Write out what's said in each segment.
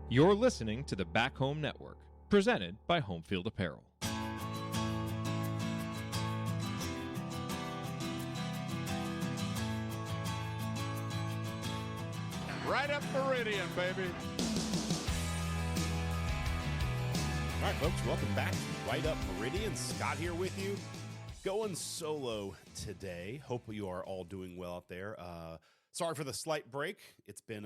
You're listening to the Back Home Network, presented by Homefield Apparel. Right up Meridian, baby. All right, folks, welcome back to Right Up Meridian. Scott here with you. Going solo today. Hope you are all doing well out there. Sorry for the slight break. It's been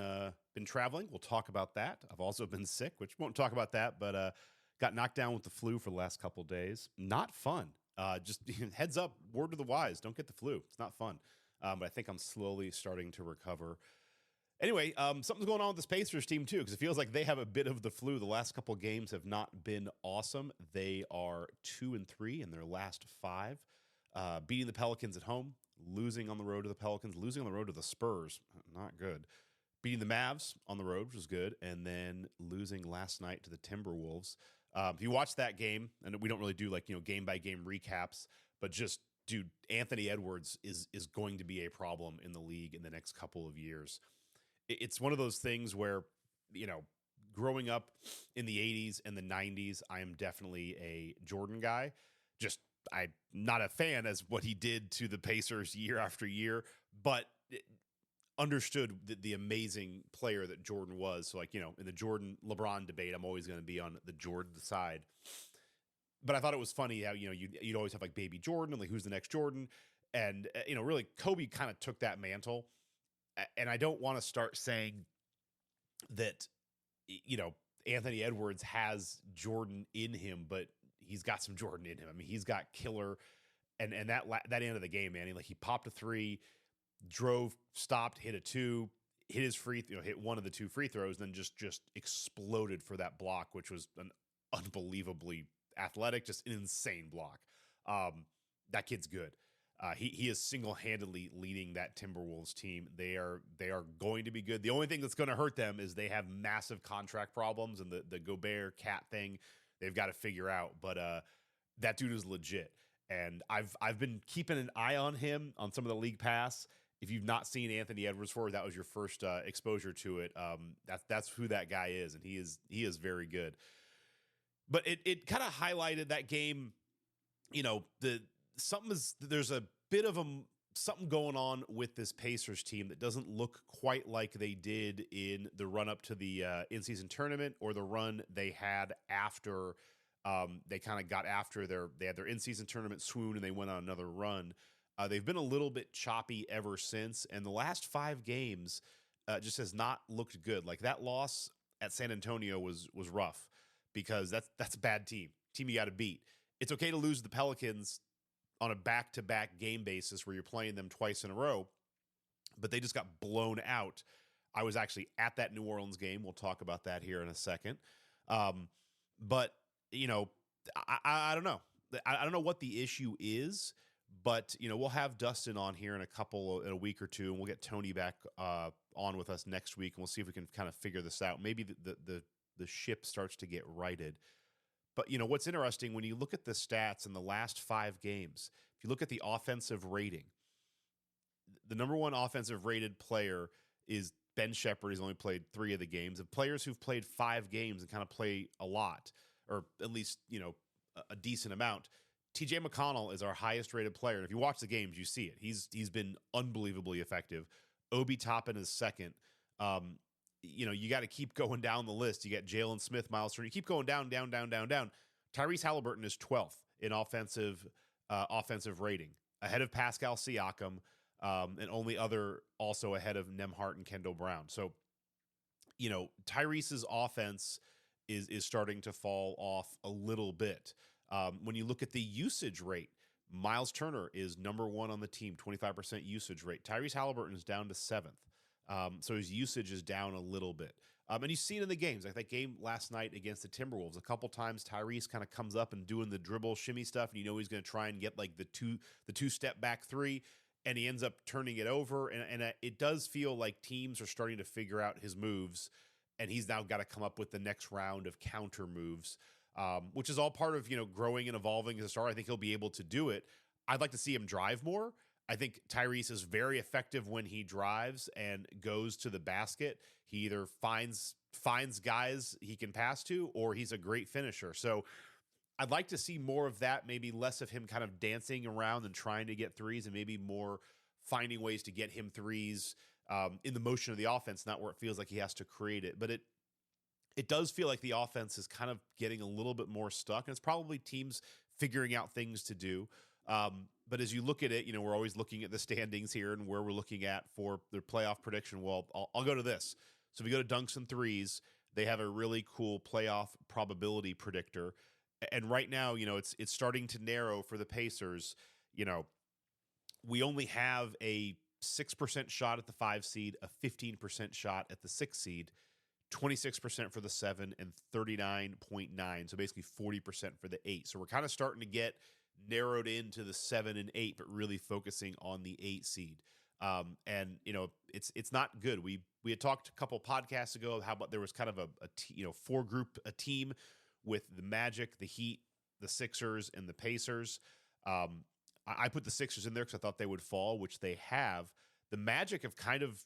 traveling. We'll talk about that. I've also been sick, which won't talk about that, but got knocked down with the flu for the last couple of days. Not fun. Just heads up, word to the wise, don't get the flu. It's not fun. But I think I'm slowly starting to recover. Anyway, something's going on with this Pacers team, too, because it feels like they have a bit of the flu. The last couple of games have not been awesome. They are 2-3 in their last 5, beating the Pelicans at home, losing on the road to the Pelicans, losing on the road to the Spurs. Not good. Beating the Mavs on the road, which was good, and then losing last night to the Timberwolves. If you watch that game, and we don't really do game-by-game recaps, but just, dude, Anthony Edwards is going to be a problem in the league in the next couple of years. It's one of those things where, growing up in the 80s and the 90s, I am definitely a Jordan guy. Just, I'm not a fan as what he did to the Pacers year after year, but understood the amazing player that Jordan was. So, in the Jordan-LeBron debate, I'm always going to be on the Jordan side. But I thought it was funny how, you'd always have, Baby Jordan, and, who's the next Jordan? And, really, Kobe kind of took that mantle. And I don't want to start saying that, Anthony Edwards has Jordan in him, but he's got some Jordan in him. I mean, he's got killer. And that end of the game, man, he popped a 3, drove, stopped, hit a 2, hit his hit one of the 2 free throws, then just exploded for that block, which was an unbelievably athletic, just an insane block. That kid's good. He is single-handedly leading that Timberwolves team. They are going to be good. The only thing that's going to hurt them is they have massive contract problems, and the Gobert Cat thing they've got to figure out. But that dude is legit, and I've been keeping an eye on him on some of the league pass. If you've not seen Anthony Edwards before, that was your first exposure to it. That's who that guy is, and he is very good. But it kind of highlighted that game. There's a bit of something going on with this Pacers team that doesn't look quite like they did in the run up to the in-season tournament, or the run they had after they kind of got after they had their in-season tournament swoon and they went on another run. They've been a little bit choppy ever since, and the last 5 games just has not looked good. Like that loss at San Antonio was rough, because that's a bad team you got to beat. It's okay to lose the Pelicans on a back-to-back game basis where you're playing them twice in a row, but they just got blown out. I was actually at that New Orleans game. We'll talk about that here in a second. But, I don't know. I don't know what the issue is, but, we'll have Dustin on here in a week or two, and we'll get Tony back on with us next week, and we'll see if we can kind of figure this out. Maybe the ship starts to get righted. But, what's interesting, when you look at the stats in the last 5 games, if you look at the offensive rating, the number 1 offensive rated player is Ben Shepherd. He's only played 3 of the games. Of players who've played 5 games and kind of play a lot, or at least, a decent amount, TJ McConnell is our highest rated player. And if you watch the games, you see it. He's been unbelievably effective. Obi Toppin is second. You got to keep going down the list. You got Jalen Smith, Miles Turner. You keep going down. Tyrese Halliburton is 12th in offensive rating, ahead of Pascal Siakam, and only other also ahead of Nembhard and Kendall Brown. So, Tyrese's offense is starting to fall off a little bit. When you look at the usage rate, Miles Turner is number 1 on the team, 25% usage rate. Tyrese Halliburton is down to 7th. So his usage is down a little bit. And you see it in the games. Like that game last night against the Timberwolves, a couple times Tyrese kind of comes up and doing the dribble shimmy stuff, and he's going to try and get the two-step back 3, and he ends up turning it over. And it does feel like teams are starting to figure out his moves, and he's now got to come up with the next round of counter moves, which is all part of growing and evolving as a star. I think he'll be able to do it. I'd like to see him drive more. I think Tyrese is very effective when he drives and goes to the basket. He either finds guys he can pass to, or he's a great finisher. So I'd like to see more of that, maybe less of him kind of dancing around and trying to get threes, and maybe more finding ways to get him threes in the motion of the offense, not where it feels like he has to create it. But it does feel like the offense is kind of getting a little bit more stuck, and it's probably teams figuring out things to do. But as you look at it, we're always looking at the standings here and where we're looking at for their playoff prediction. Well, I'll go to this. So if we go to dunks and threes, they have a really cool playoff probability predictor. And right now, it's starting to narrow for the Pacers. We only have a 6% shot at the 5 seed, a 15% shot at the 6 seed, 26% for the 7, and 39.9. So basically 40% for the 8. So we're kind of starting to get narrowed into the 7 and 8, but really focusing on the 8 seed. And it's not good. We had talked a couple podcasts ago how about there was kind of a team with the Magic, the Heat, the Sixers, and the Pacers. I put the Sixers in there because I thought they would fall, which they have. The Magic have kind of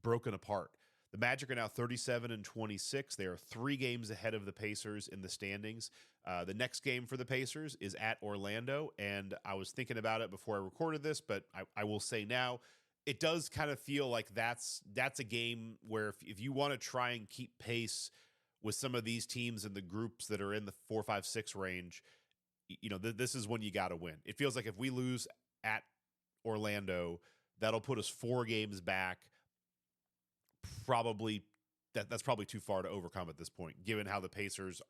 broken apart. The Magic are now 37 and 26. They are 3 games ahead of the Pacers in the standings. The next game for the Pacers is at Orlando, and I was thinking about it before I recorded this, but I will say now, it does kind of feel like that's a game where if you want to try and keep pace with some of these teams in the groups that are in the 4, 5, 6 range, this is when you got to win. It feels like if we lose at Orlando, that'll put us 4 games back. Probably that's probably too far to overcome at this point, given how the Pacers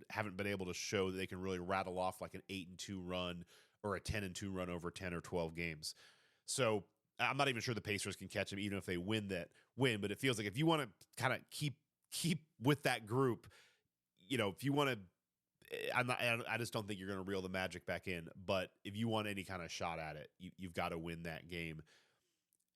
haven't been able to show that they can really rattle off like an 8-2 run or a 10-2 run over 10 or 12 games. So I'm not even sure the Pacers can catch them, even if they win. But it feels like if you want to kind of keep with that group, if you want to, I just don't think you're going to reel the Magic back in. But if you want any kind of shot at it, you've got to win that game.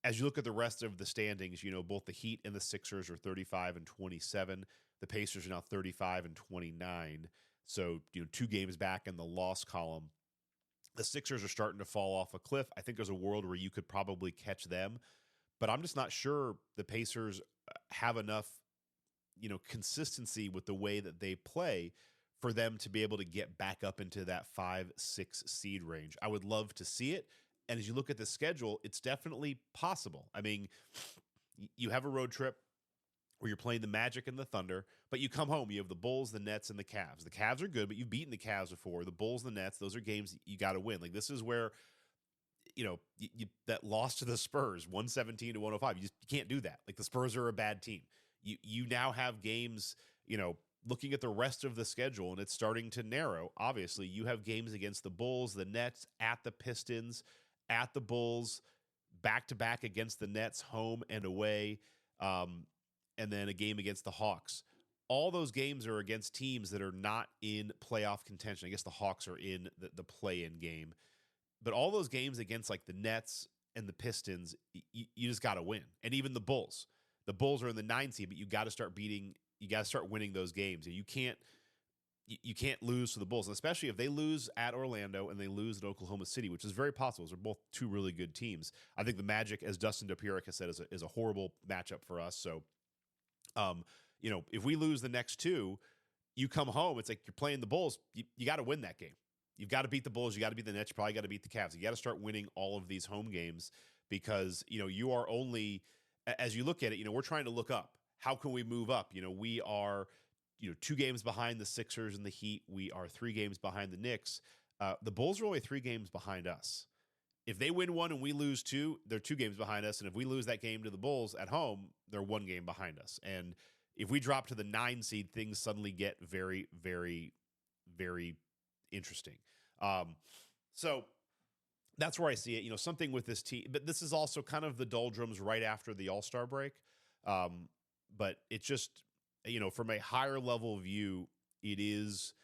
As you look at the rest of the standings, both the Heat and the Sixers are 35 and 27. The Pacers are now 35 and 29. So, 2 games back in the loss column. The Sixers are starting to fall off a cliff. I think there's a world where you could probably catch them, but I'm just not sure the Pacers have enough, consistency with the way that they play for them to be able to get back up into that 5-6 seed range. I would love to see it. And as you look at the schedule, it's definitely possible. I mean, you have a road trip where you're playing the Magic and the Thunder, but you come home, you have the Bulls, the Nets, and the Cavs. The Cavs are good, but you've beaten the Cavs before. The Bulls, the Nets, those are games you got to win. Like, this is where, that loss to the Spurs, 117 to 105, you can't do that. Like, the Spurs are a bad team. You now have games, looking at the rest of the schedule, and it's starting to narrow. Obviously, you have games against the Bulls, the Nets, at the Pistons, at the Bulls, back-to-back against the Nets, home and away, and then a game against the Hawks. All those games are against teams that are not in playoff contention. I guess the Hawks are in the play-in game. But all those games against like the Nets and the Pistons, you just got to win. And even the Bulls. The Bulls are in the 9 seed, but you got to start winning those games. And you can't lose to the Bulls, and especially if they lose at Orlando and they lose at Oklahoma City, which is very possible. Those are both 2 really good teams. I think the Magic, as Dustin Dopirak has said, is a horrible matchup for us. So, if we lose the next 2, you come home, it's like you're playing the Bulls. You got to win that game. You've got to beat the Bulls. You got to beat the Nets. You probably got to beat the Cavs. You got to start winning all of these home games because, you are only, as you look at it, we're trying to look up. How can we move up? We are 2 games behind the Sixers and the Heat. We are 3 games behind the Knicks. The Bulls are only 3 games behind us. If they win 1 and we lose 2, they're 2 games behind us. And if we lose that game to the Bulls at home, they're 1 game behind us. And if we drop to the 9 seed, things suddenly get very, very, very interesting. So that's where I see it. Something with this team. But this is also kind of the doldrums right after the All-Star break. But it's just, from a higher level view, it is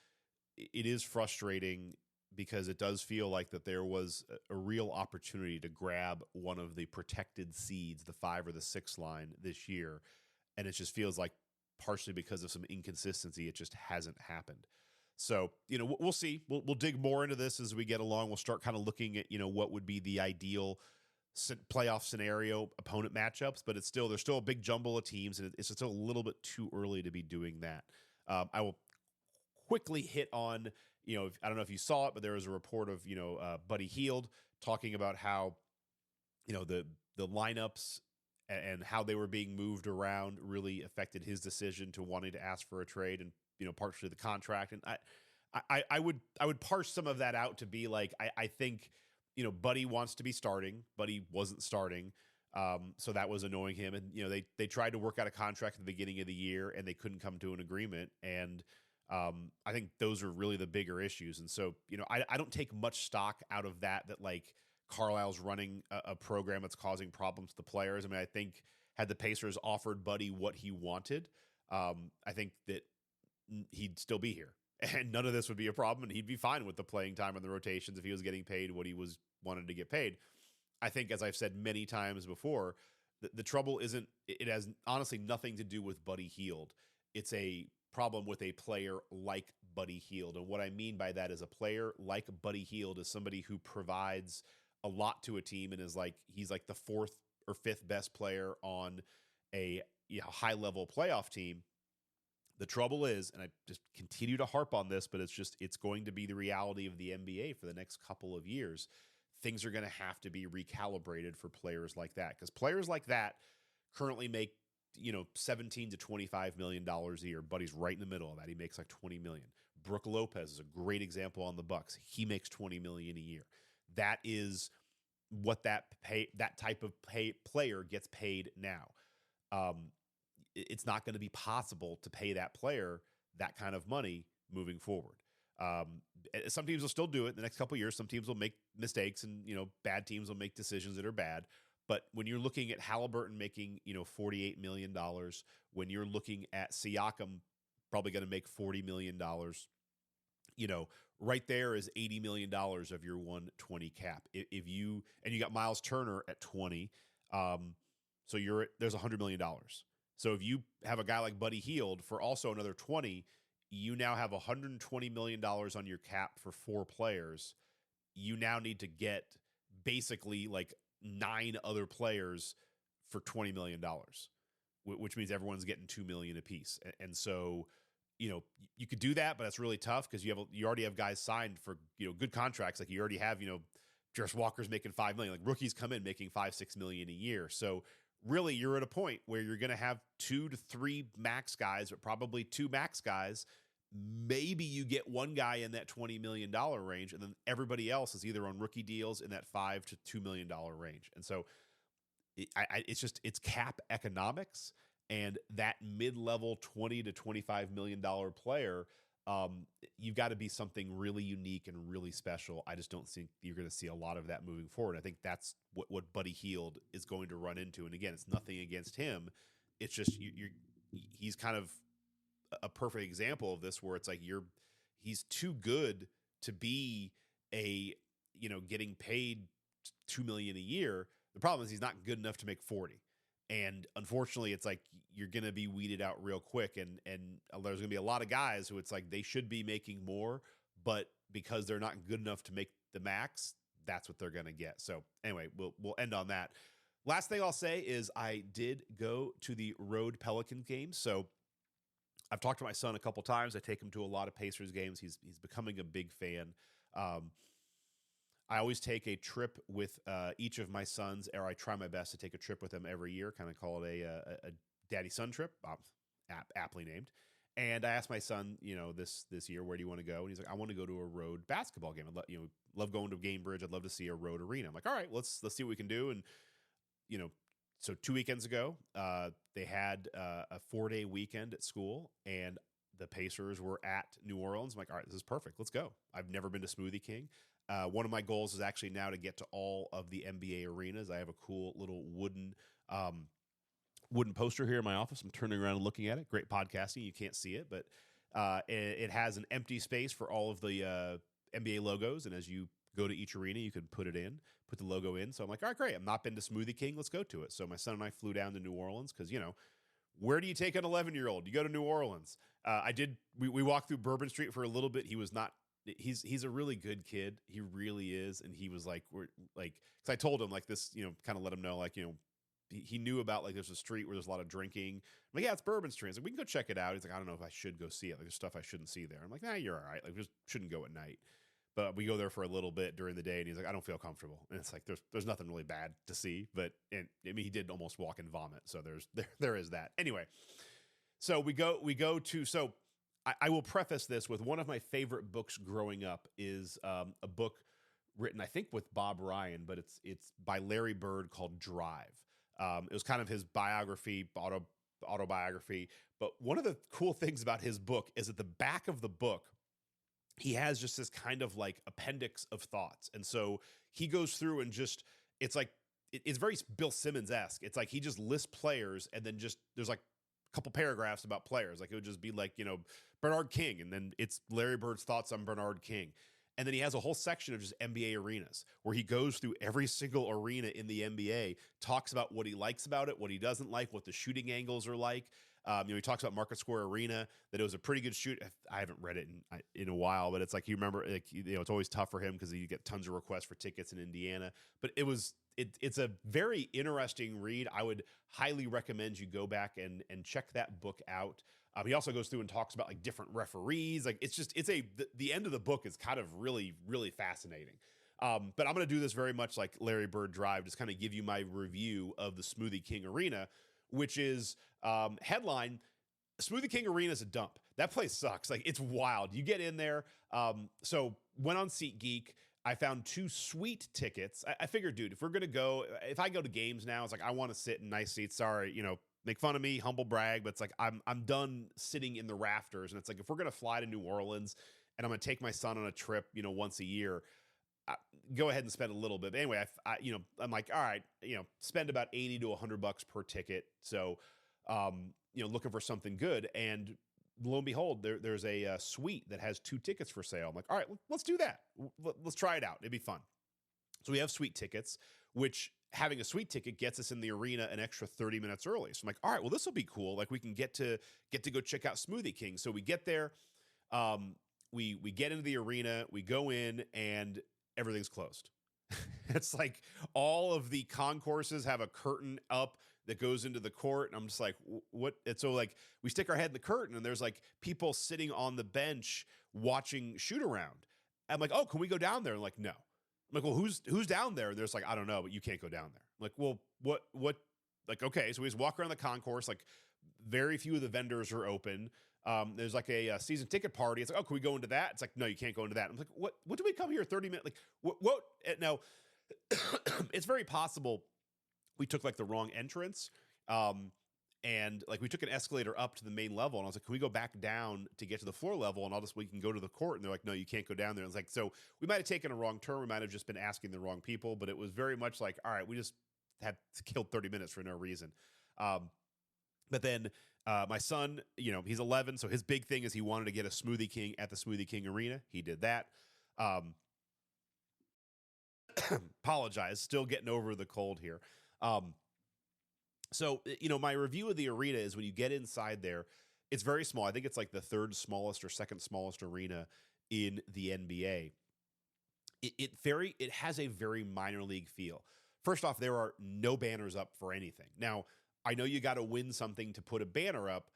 frustrating because it does feel like that there was a real opportunity to grab one of the protected seeds, the 5 or the 6 line this year. And it just feels like partially because of some inconsistency, it just hasn't happened. So, we'll see. We'll dig more into this as we get along. We'll start kind of looking at, what would be the ideal playoff scenario opponent matchups, but there's still a big jumble of teams, and it's still a little bit too early to be doing that. I will quickly hit on, I don't know if you saw it, but there was a report of, Buddy Hield talking about how, the lineups and how they were being moved around really affected his decision to wanting to ask for a trade and, partially the contract. And I would parse some of that out to be like, I think, Buddy wants to be starting. Buddy wasn't starting. So that was annoying him. And, they tried to work out a contract at the beginning of the year and they couldn't come to an agreement. And I think those are really the bigger issues. And so, I don't take much stock out of that like Carlisle's running a program that's causing problems to the players. I mean, I think had the Pacers offered Buddy what he wanted, I think that he'd still be here. And none of this would be a problem, and he'd be fine with the playing time and the rotations if he was getting paid what he wanted to get paid. I think, as I've said many times before, the trouble isn't, it has honestly nothing to do with Buddy Hield. It's a problem with a player like Buddy Hield. And what I mean by that is a player like Buddy Hield is somebody who provides a lot to a team and he's like the fourth or fifth best player on a high-level playoff team. The trouble is, and I just continue to harp on this, but it's going to be the reality of the NBA for the next couple of years. Things are going to have to be recalibrated for players like that, because players like that currently make, $17 to $25 million a year. Buddy's right in the middle of that. He makes like $20 million. Brook Lopez is a great example on the Bucks. He makes $20 million a year. That is what that type of player gets paid now. It's not going to be possible to pay that player that kind of money moving forward. Some teams will still do it in the next couple of years. Some teams will make mistakes, and bad teams will make decisions that are bad. But when you're looking at Halliburton making $48 million, when you're looking at Siakam probably going to make $40 million, right there is $80 million of your 120 cap. If you got Miles Turner at 20, so there's $100 million. So if you have a guy like Buddy Hield for also another 20, you now have $120 million on your cap for 4 players. You now need to get basically like 9 other players for $20 million, which means everyone's getting $2 million apiece. And so, you could do that, but that's really tough because you already have guys signed for, good contracts. Like you already have, Jarris Walker's making $5 million. Like rookies come in making $5-6 million a year. So really, you're at a point where you're going to have 2 to 3 max guys, but probably 2 max guys. Maybe you get one guy in that $20 million range, and then everybody else is either on rookie deals in that $5 to $2 million range. And so it's cap economics, and that mid-level $20 to $25 million player, you've got to be something really unique and really special. I just don't think you're going to see a lot of that moving forward. I think that's what Buddy Hield is going to run into. And again, it's nothing against him. It's just he's kind of a perfect example of this, where it's like he's too good to be getting paid $2 million a year. The problem is he's not good enough to make 40. And unfortunately, it's like you're going to be weeded out real quick. And there's going to be a lot of guys who it's like they should be making more, but because they're not good enough to make the max, that's what they're going to get. So anyway, we'll end on that. Last thing I'll say is I did go to the road Pelican games. So I've talked to my son a couple times. I take him to a lot of Pacers games. He's becoming a big fan. I always take a trip with each of my sons, or I try my best to take a trip with them every year, kind of call it a daddy-son trip, aptly named. And I asked my son, this year, where do you want to go? And he's like, I want to go to a road basketball game. I love going to Gamebridge. I'd love to see a road arena. I'm like, all right, let's see what we can do. And, so 2 weekends ago, they had a 4-day weekend at school, and the Pacers were at New Orleans. I'm like, all right, this is perfect. Let's go. I've never been to Smoothie King. One of my goals is actually now to get to all of the NBA arenas. I have a cool little wooden poster here in my office. I'm turning around and looking at it. Great podcasting. You can't see it, but it has an empty space for all of the NBA logos. And as you go to each arena, you can put the logo in. So I'm like, all right, great. I've not been to Smoothie King. Let's go to it. So my son and I flew down to New Orleans because, Where do you take an 11-year-old? You go to New Orleans. We walked through Bourbon Street for a little bit. He was not, he's a really good kid. He really is. And he was like, cause I told him like this, kind of let him know, like, he knew about like, there's a street where there's a lot of drinking. I'm like, yeah, it's Bourbon Street. He's like, we can go check it out. He's like, I don't know if I should go see it. Like there's stuff I shouldn't see there. I'm like, nah, you're all right. Like we just shouldn't go at night. But we go there for a little bit during the day, and he's like, I don't feel comfortable. And it's like, there's nothing really bad to see, but he did almost walk and vomit. So there is that. Anyway, so we go to, so I will preface this with one of my favorite books growing up is a book written, I think, with Bob Ryan, but it's by Larry Bird called Drive. It was kind of his biography, autobiography. But one of the cool things about his book is at the back of the book, he has just this kind of like appendix of thoughts. And so he goes through and just, it's like, it's very Bill Simmons-esque. It's like he just lists players and then just, there's like a couple paragraphs about players. Like it would just be like, Bernard King. And then it's Larry Bird's thoughts on Bernard King. And then he has a whole section of just NBA arenas where he goes through every single arena in the NBA, talks about what he likes about it, what he doesn't like, what the shooting angles are like. He talks about Market Square Arena, that it was a pretty good shoot. I haven't read it in a while, but it's like, you remember, like, it's always tough for him because you get tons of requests for tickets in Indiana. But it's a very interesting read. I would highly recommend you go back and check that book out. He also goes through and talks about like different referees. Like the end of the book is kind of really, really fascinating. But I'm going to do this very much like Larry Bird Drive, just kind of give you my review of the Smoothie King Arena, which is headline, Smoothie King Arena is a dump. That place sucks. Like it's wild. You get in there. So went on SeatGeek. I found 2 sweet tickets. I figured, dude, if I go to games now, it's like, I want to sit in nice seats. Sorry, make fun of me, humble brag, but it's like, I'm done sitting in the rafters. And it's like, if we're going to fly to New Orleans and I'm going to take my son on a trip, once a year, go ahead and spend a little bit. But anyway, I'm like, all right, spend about $80 to $100 per ticket. So, looking for something good. And lo and behold, there's a suite that has 2 tickets for sale. I'm like, all right, let's do that. Let's try it out. It'd be fun. So we have suite tickets, which having a suite ticket gets us in the arena an extra 30 minutes early. So I'm like, all right, well, this will be cool. Like we can get to go check out Smoothie King. So we get there, we get into the arena, we go in, and everything's closed. It's like all of the concourses have a curtain up that goes into the court. And I'm just like, what? And so like we stick our head in the curtain and there's like people sitting on the bench watching shoot around. I'm like, oh, can we go down there? And like, no. I'm like, well, who's down there? And there's like, I don't know, but you can't go down there. I'm like, well, what? Like, okay. So we just walk around the concourse. Like very few of the vendors are open. There's like a season ticket party. It's like, oh, can we go into that? It's like, no, you can't go into that. I'm like, what do we come here 30 minutes? Like, what? Now, it's very possible we took like the wrong entrance. And like we took an escalator up to the main level, and I was like, can we go back down to get to the floor level? And we can go to the court. And they're like, no, you can't go down there. And it's like, so we might have taken a wrong turn. We might have just been asking the wrong people, but it was very much like, all right, we just had killed 30 minutes for no reason. But then my son, he's 11. So his big thing is he wanted to get a Smoothie King at the Smoothie King Arena. He did that. Apologize. Still getting over the cold here. So, my review of the arena is when you get inside there, it's very small. I think it's like the 3rd smallest or 2nd smallest arena in the NBA. It has a very minor league feel. First off, there are no banners up for anything. Now, I know you got to win something to put a banner up,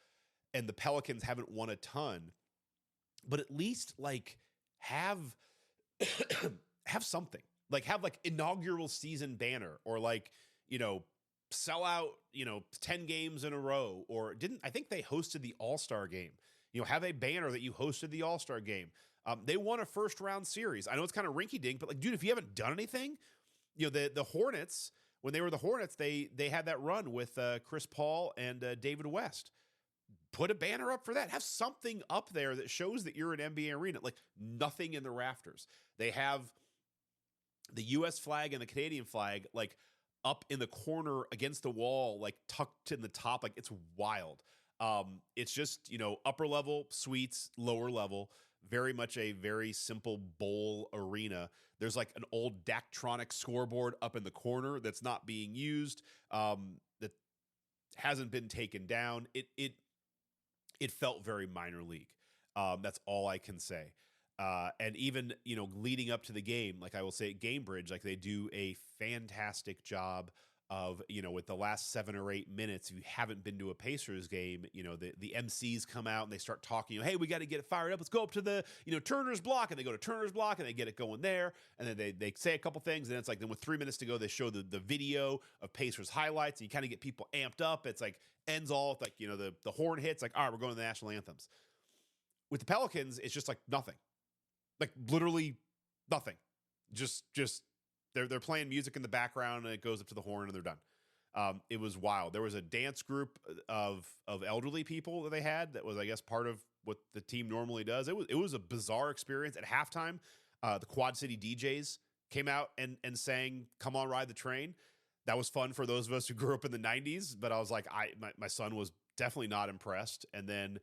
and the Pelicans haven't won a ton, but at least like have something. Like have like inaugural season banner, or like, sell out, 10 games in a row, or I think they hosted the All-Star game, have a banner that you hosted the All-Star game. They won a 1st round series. I know it's kind of rinky dink, but like, dude, if you haven't done anything, the Hornets, when they were the Hornets, they had that run with Chris Paul and David West. Put a banner up for that. Have something up there that shows that you're an NBA arena. Like nothing in the rafters. They have the U.S. flag and the Canadian flag, like up in the corner against the wall, like tucked in the top. Like it's wild. It's just, upper level suites, lower level, very much a very simple bowl arena. There's like an old Daktronic scoreboard up in the corner that's not being used, that hasn't been taken down. It felt very minor league. That's all I can say. And even, leading up to the game, like I will say at Gamebridge, like they do a fantastic job of, with the last 7 or 8 minutes. If you haven't been to a Pacers game, the MCs come out and they start talking, hey, we got to get it fired up. Let's go up to the, Turner's block. And they go to Turner's block and they get it going there. And then they say a couple things. And it's like, then with 3 minutes to go, they show the video of Pacers highlights. And you kind of get people amped up. It's like ends all with like, the horn hits, like, all right, we're going to the national anthems. With the Pelicans, it's just like nothing. Like literally nothing. Just they're playing music in the background and it goes up to the horn and they're done. It was wild. There was a dance group of elderly people that they had that was, I guess, part of what the team normally does. It was a bizarre experience. At halftime, the Quad City DJs came out and sang "Come On Ride the Train." That was fun for those of us who grew up in the 90s, but I was like, my son was definitely not impressed. And then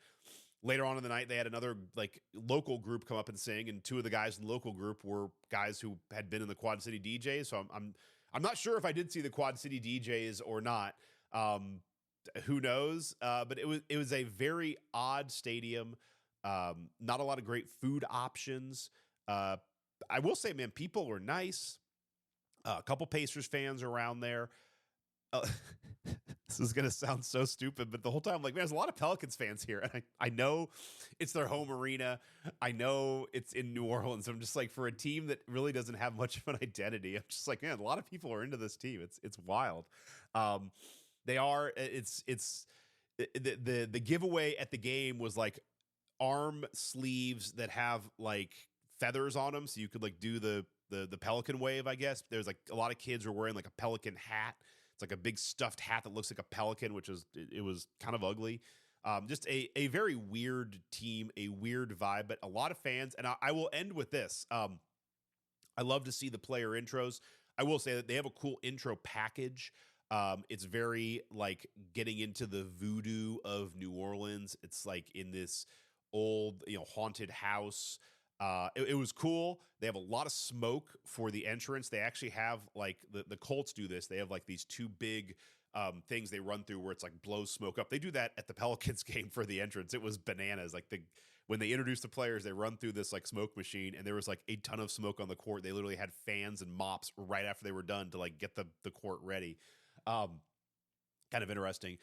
later on in the night, they had another like local group come up and sing, and 2 of the guys in the local group were guys who had been in the Quad City DJs. So I'm not sure if I did see the Quad City DJs or not. Who knows? But it was a very odd stadium. Not a lot of great food options. I will say, man, people were nice. A couple Pacers fans around there. This is going to sound so stupid, but the whole time I'm like, man, there's a lot of Pelicans fans here. And I know it's their home arena. I know it's in New Orleans. I'm just like, for a team that really doesn't have much of an identity, I'm just like, man, a lot of people are into this team. It's wild. They are, the giveaway at the game was like arm sleeves that have like feathers on them. So you could like do the Pelican wave, I guess. There's like a lot of kids were wearing like a Pelican hat. It's like a big stuffed hat that looks like a pelican, which is, it was kind of ugly. Just a very weird team, a weird vibe, but a lot of fans. And I will end with this. I love to see the player intros. I will say that they have a cool intro package. It's very like getting into the voodoo of New Orleans. It's like in this old, haunted house. It was cool. They have a lot of smoke for the entrance. They actually have like the Colts do this. They have like these 2 big things they run through where it's like blows smoke up. They do that at the Pelicans game for the entrance. It was bananas. Like when they introduced the players, they run through this like smoke machine and there was like a ton of smoke on the court. They literally had fans and mops right after they were done to like get the court ready. Kind of interesting.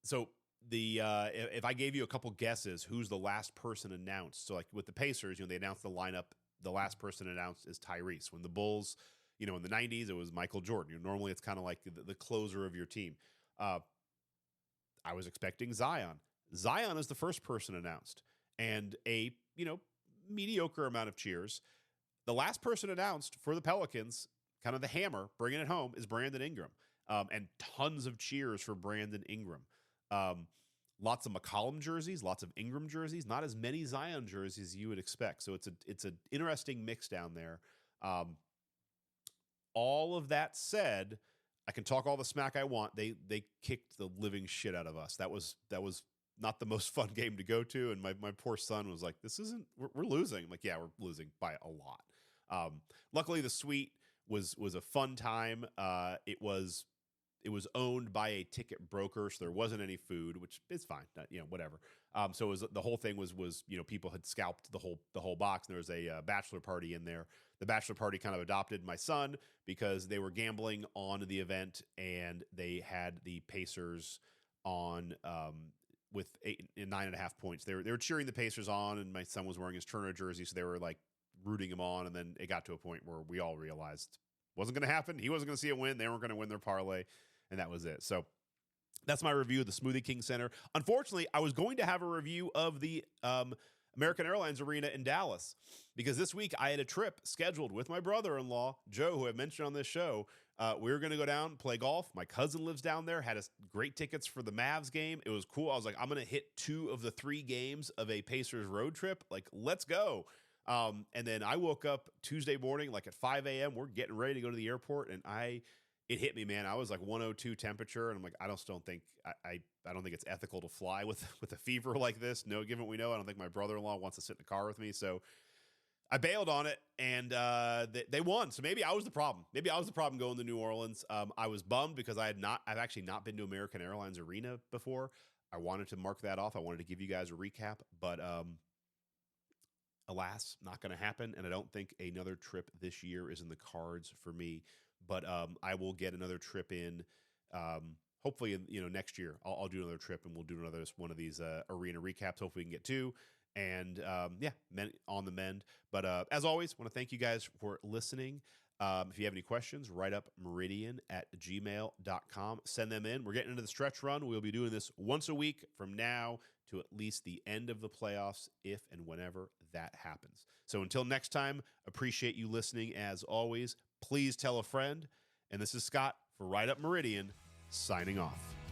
So if I gave you a couple guesses, who's the last person announced? So like with the Pacers, they announced the lineup. The last person announced is Tyrese. When the Bulls, in the 90s, it was Michael Jordan. Normally it's kind of like the closer of your team. I was expecting Zion. Zion is the first person announced, and a mediocre amount of cheers. The last person announced for the Pelicans, kind of the hammer, bringing it home, is Brandon Ingram, and tons of cheers for Brandon Ingram. Lots of McCollum jerseys, lots of Ingram jerseys, not as many Zion jerseys as you would expect. So it's an interesting mix down there. All of that said, I can talk all the smack I want. They kicked the living shit out of us. That was not the most fun game to go to. And my poor son was like, we're losing. I'm like, yeah, we're losing by a lot. Luckily the suite was a fun time. It was owned by a ticket broker, so there wasn't any food, which is fine, whatever. So it was, the whole thing was people had scalped the whole box, and there was a bachelor party in there. The bachelor party kind of adopted my son because they were gambling on the event, and they had the Pacers on with 9.5 points. They were cheering the Pacers on, and my son was wearing his Turner jersey, so they were like rooting him on. And then it got to a point where we all realized it wasn't going to happen. He wasn't going to see a win. They weren't going to win their parlay. And that was it. So that's my review of the Smoothie King Center. Unfortunately, I was going to have a review of the American Airlines Arena in Dallas, because this week I had a trip scheduled with my brother-in-law, Joe, who I mentioned on this show. We were going to go down, play golf. My cousin lives down there, had us great tickets for the Mavs game. It was cool. I was like, I'm going to hit 2 of the 3 games of a Pacers road trip. Like, let's go. And then I woke up Tuesday morning, like at 5 a.m. We're getting ready to go to the airport, and it hit me, man. I was like 102 temperature, and I'm like, I don't think it's ethical to fly with a fever like this. No, given what we know, I don't think my brother-in-law wants to sit in the car with me. So I bailed on it, and they won. So maybe I was the problem. Maybe I was the problem going to New Orleans. I was bummed because I've actually not been to American Airlines Arena before. I wanted to mark that off. I wanted to give you guys a recap, but alas, not going to happen. And I don't think another trip this year is in the cards for me. But I will get another trip in. Hopefully, next year I'll do another trip, and we'll do another one of these arena recaps. Hopefully, we can get two. And on the mend. But as always, want to thank you guys for listening. If you have any questions, RightUpMeridian@gmail.com. Send them in. We're getting into the stretch run. We'll be doing this once a week from now to at least the end of the playoffs, if and whenever that happens. So until next time, appreciate you listening as always. Please tell a friend. And this is Scott for Right Up Meridian, signing off.